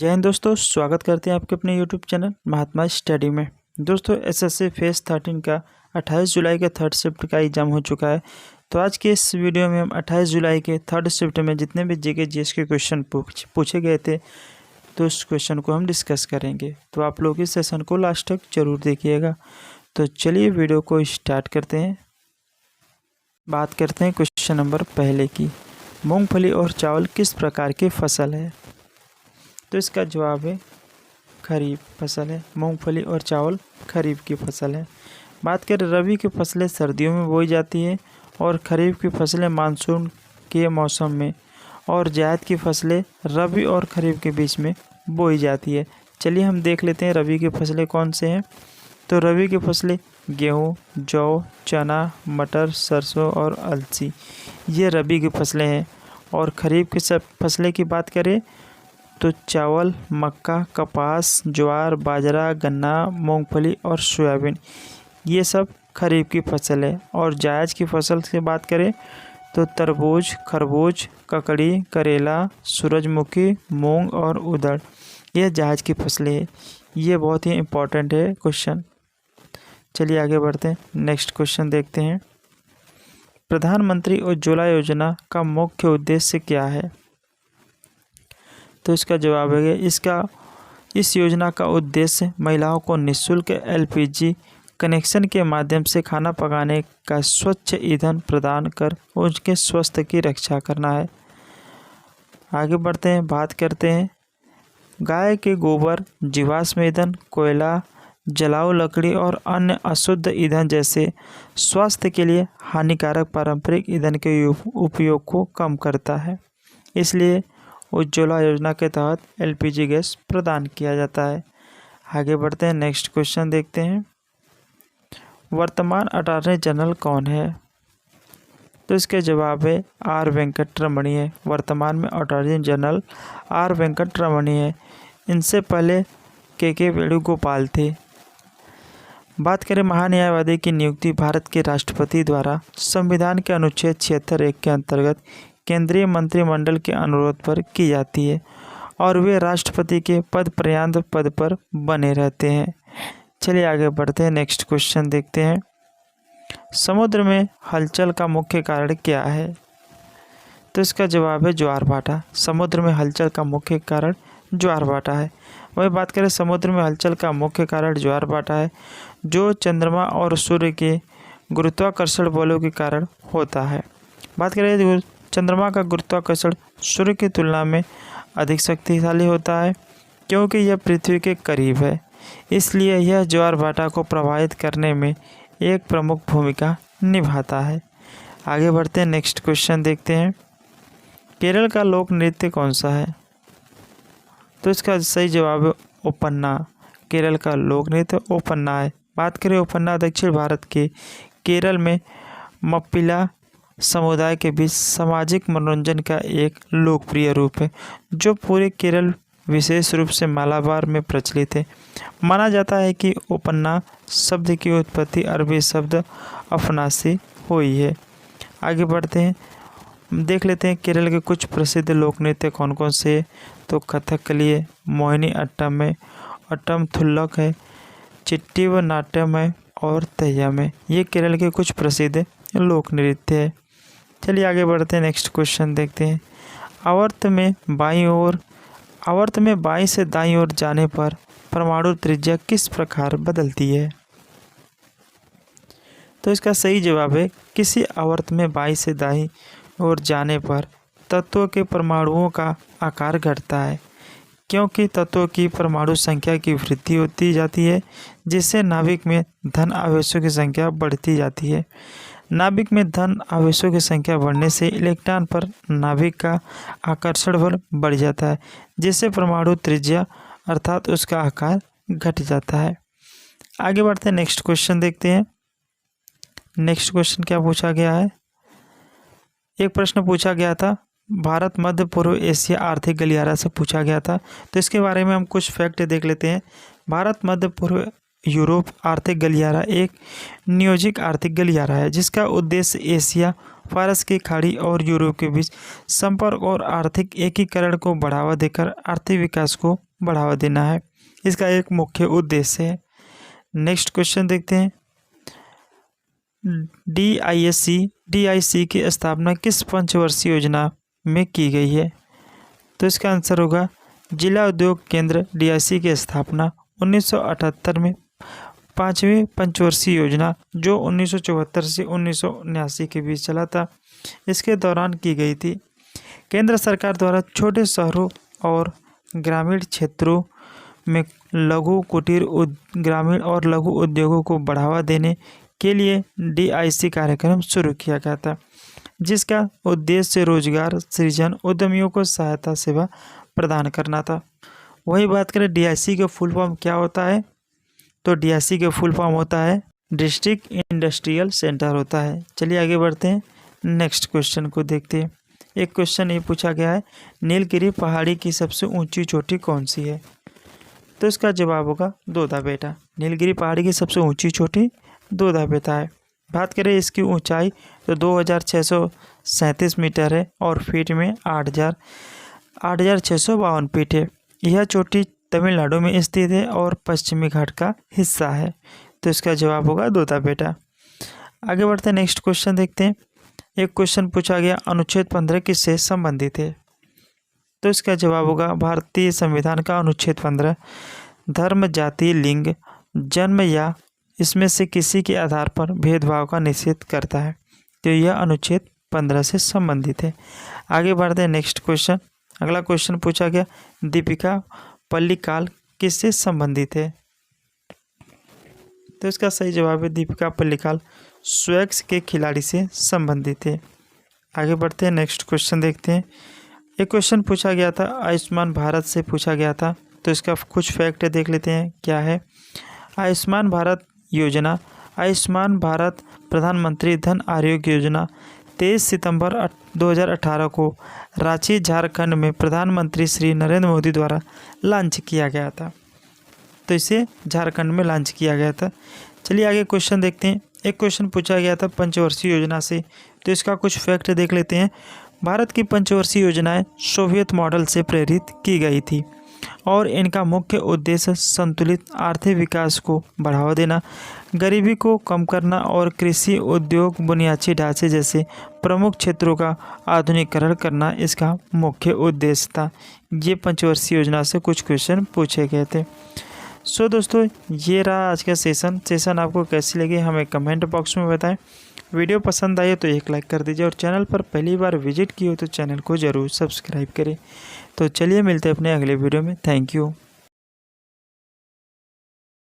जय हिंद दोस्तों, स्वागत करते हैं आपके अपने यूट्यूब चैनल महात्मा स्टडी में। दोस्तों एसएससी फेज 13 का 28 जुलाई के थर्ड शिफ्ट का एग्ज़ाम हो चुका है। तो आज के इस वीडियो में हम 28 जुलाई के थर्ड शिफ्ट में जितने भी जीके जीएस के क्वेश्चन पूछे गए थे तो उस क्वेश्चन को हम डिस्कस करेंगे। तो आप लोग इस सेशन को लास्ट तक जरूर देखिएगा। तो चलिए वीडियो को स्टार्ट करते हैं। बात करते हैं क्वेश्चन नंबर पहले की। मूँगफली और चावल किस प्रकार की फसल है? तो इसका जवाब है खरीफ फसल है। मूंगफली और चावल खरीफ की फसल है। बात करें रबी की फसलें सर्दियों में बोई जाती है और खरीफ की फसलें मानसून के मौसम में, और जायद की फसलें रबी और खरीफ के बीच में बोई जाती है। चलिए हम देख लेते हैं रबी की फसलें कौन से हैं। तो रबी की फसलें गेहूँ, जौ, चना, मटर, सरसों और अलसी, ये रबी की फसलें हैं। और खरीफ की सब फसलें की बात करें तो चावल, मक्का, कपास, ज्वार, बाजरा, गन्ना, मूंगफली और सोयाबीन, ये सब खरीफ की फसल है। और जायद की फसल से बात करें तो तरबूज, खरबूज, ककड़ी, करेला, सूरजमुखी, मूंग और उड़द, ये जायद की फसलें हैं। ये बहुत ही इम्पोर्टेंट है क्वेश्चन। चलिए आगे बढ़ते हैं, नेक्स्ट क्वेश्चन देखते हैं। प्रधानमंत्री उज्ज्वला योजना का मुख्य उद्देश्य क्या है? तो इसका जवाब है इस योजना का उद्देश्य महिलाओं को निःशुल्क एलपीजी कनेक्शन के माध्यम से खाना पकाने का स्वच्छ ईंधन प्रदान कर उनके स्वास्थ्य की रक्षा करना है। आगे बढ़ते हैं, बात करते हैं गाय के गोबर, जीवाश्म ईंधन, कोयला, जलाऊ लकड़ी और अन्य अशुद्ध ईंधन जैसे स्वास्थ्य के लिए हानिकारक पारंपरिक ईंधन के उपयोग को कम करता है। इसलिए उज्ज्वला योजना के तहत एलपीजी गैस प्रदान किया जाता है। आगे बढ़ते हैं, नेक्स्ट क्वेश्चन देखते हैं। वर्तमान अटॉर्नी जनरल कौन है? तो इसके जवाब है आर वेंकटरमणी है। वर्तमान में अटॉर्नी जनरल आर वेंकटरमणी है। इनसे पहले के वेणुगोपाल थे। बात करें महान्यायवादी की नियुक्ति भारत के राष्ट्रपति द्वारा संविधान के अनुच्छेद 76(1) के अंतर्गत केंद्रीय मंत्रिमंडल के अनुरोध पर की जाती है और वे राष्ट्रपति के पद पर बने रहते हैं। चलिए आगे बढ़ते हैं, नेक्स्ट क्वेश्चन देखते हैं। समुद्र में हलचल का मुख्य कारण क्या है? तो इसका जवाब है ज्वार भाटा। समुद्र में हलचल का मुख्य कारण ज्वार भाटा है। वही बात करें समुद्र में हलचल का मुख्य कारण ज्वार भाटा है, जो चंद्रमा और सूर्य के गुरुत्वाकर्षण बलों के कारण होता है। बात करें चंद्रमा का गुरुत्वाकर्षण सूर्य की तुलना में अधिक शक्तिशाली होता है क्योंकि यह पृथ्वी के करीब है। इसलिए यह ज्वार भाटा को प्रभावित करने में एक प्रमुख भूमिका निभाता है। आगे बढ़ते हैं, नेक्स्ट क्वेश्चन देखते हैं। केरल का लोक नृत्य कौन सा है? तो इसका सही जवाब है ओपन्ना। केरल का लोक नृत्य ओपन्ना है। बात करें ओपन्ना दक्षिण भारत के केरल में मप्पिला समुदाय के बीच सामाजिक मनोरंजन का एक लोकप्रिय रूप है जो पूरे केरल विशेष रूप से मालाबार में प्रचलित है। माना जाता है कि ओपन्ना शब्द की उत्पत्ति अरबी शब्द अफना से हुई है। आगे बढ़ते हैं, देख लेते हैं केरल के कुछ प्रसिद्ध लोक नृत्य कौन कौन से है। तो कथकली है, मोहिनी अट्टम है, अट्टम थुल्लक है, चिट्टी व नाट्यम है और तेयम है। ये केरल के कुछ प्रसिद्ध लोक नृत्य है। चलिए आगे बढ़ते हैं, नेक्स्ट क्वेश्चन देखते हैं। आवर्त में बाईं से दाईं ओर जाने पर परमाणु त्रिज्या किस प्रकार बदलती है? तो इसका सही जवाब है किसी आवर्त में बाईं से दाईं ओर जाने पर तत्वों के परमाणुओं का आकार घटता है क्योंकि तत्वों की परमाणु संख्या की वृद्धि होती जाती है, जिससे नाभिक में धन आवेशों की संख्या बढ़ती जाती है। नाभिक में धन आवेशों की संख्या बढ़ने से इलेक्ट्रॉन पर नाभिक का आकर्षण बल बढ़ जाता है, जिससे परमाणु त्रिज्या अर्थात उसका आकार घट जाता है। आगे बढ़ते हैं, नेक्स्ट क्वेश्चन देखते हैं। नेक्स्ट क्वेश्चन क्या पूछा गया है? एक प्रश्न पूछा गया था भारत मध्य पूर्व एशिया आर्थिक गलियारा से पूछा गया था। तो इसके बारे में हम कुछ फैक्ट देख लेते हैं। भारत मध्य पूर्व यूरोप आर्थिक गलियारा एक नियोजित आर्थिक गलियारा है जिसका उद्देश्य एशिया, फारस की खाड़ी और यूरोप के बीच संपर्क और आर्थिक एकीकरण को बढ़ावा देकर आर्थिक विकास को बढ़ावा देना है। इसका एक मुख्य उद्देश्य है। नेक्स्ट क्वेश्चन देखते हैं। DIC की स्थापना किस पंचवर्षीय योजना में की गई है? तो इसका आंसर होगा जिला उद्योग केंद्र DIC की स्थापना 1978 में 5वीं पंचवर्षीय योजना जो 1974 से 1979 के बीच चला था, इसके दौरान की गई थी। केंद्र सरकार द्वारा छोटे शहरों और ग्रामीण क्षेत्रों में लघु कुटीर ग्रामीण और लघु उद्योगों को बढ़ावा देने के लिए DIC कार्यक्रम शुरू किया गया था, जिसका उद्देश्य रोजगार सृजन, उद्यमियों को सहायता सेवा प्रदान करना था। वही बात करें DIC का फुल फॉर्म क्या होता है, तो DIC का फुल फॉर्म होता है डिस्ट्रिक्ट इंडस्ट्रियल सेंटर होता है। चलिए आगे बढ़ते हैं, नेक्स्ट क्वेश्चन को देखते हैं। एक क्वेश्चन ये पूछा गया है, नीलगिरी पहाड़ी की सबसे ऊंची चोटी कौन सी है? तो इसका जवाब होगा दोदा बेटा। नीलगिरी पहाड़ी की सबसे ऊंची चोटी दोदा बेटा है। बात करें इसकी ऊंचाई तो 2637 मीटर है और फीट में 8652 फीट है। यह चोटी तमिलनाडु में स्थित है और पश्चिमी घाट का हिस्सा है। तो इसका जवाब होगा दोदा बेटा। आगे बढ़ते हैं, नेक्स्ट क्वेश्चन देखते हैं। एक क्वेश्चन पूछा गया, अनुच्छेद 15 किससे संबंधित है? तो इसका जवाब होगा भारतीय संविधान का अनुच्छेद 15 धर्म, जाति, लिंग, जन्म या इसमें से किसी के आधार पर भेदभाव का निषेध करता है। तो यह अनुच्छेद 15 से संबंधित है। आगे बढ़ते हैं, नेक्स्ट क्वेश्चन। अगला क्वेश्चन पूछा गया, दीपिका पल्लिकाल किससे संबंधित है? तो इसका सही जवाब है दीपिका पल्लिकाल स्क्वैश के खिलाड़ी से संबंधित है। आगे बढ़ते हैं, नेक्स्ट क्वेश्चन देखते हैं। एक क्वेश्चन पूछा गया था, आयुष्मान भारत से पूछा गया था, तो इसका कुछ फैक्ट देख लेते हैं क्या है। आयुष्मान भारत योजना, आयुष्मान भारत प्रधानमंत्री जन आरोग्य योजना 23 सितंबर 2018 को रांची, झारखंड में प्रधानमंत्री श्री नरेंद्र मोदी द्वारा लॉन्च किया गया था। तो इसे झारखंड में लॉन्च किया गया था। चलिए आगे क्वेश्चन देखते हैं। एक क्वेश्चन पूछा गया था पंचवर्षीय योजना से, तो इसका कुछ फैक्ट देख लेते हैं। भारत की पंचवर्षीय योजनाएं सोवियत मॉडल से प्रेरित की गई थी और इनका मुख्य उद्देश्य संतुलित आर्थिक विकास को बढ़ावा देना, गरीबी को कम करना और कृषि, उद्योग, बुनियादी ढांचे जैसे प्रमुख क्षेत्रों का आधुनिकीकरण करना इसका मुख्य उद्देश्य था। ये पंचवर्षीय योजना से कुछ क्वेश्चन पूछे गए थे। सो दोस्तों, ये रहा आज का सेशन आपको कैसी लगी हमें कमेंट बॉक्स में बताएं। वीडियो पसंद आई तो एक लाइक कर दीजिए और चैनल पर पहली बार विजिट की हो तो चैनल को ज़रूर सब्सक्राइब करें। तो चलिए मिलते हैं अपने अगले वीडियो में। Thank you.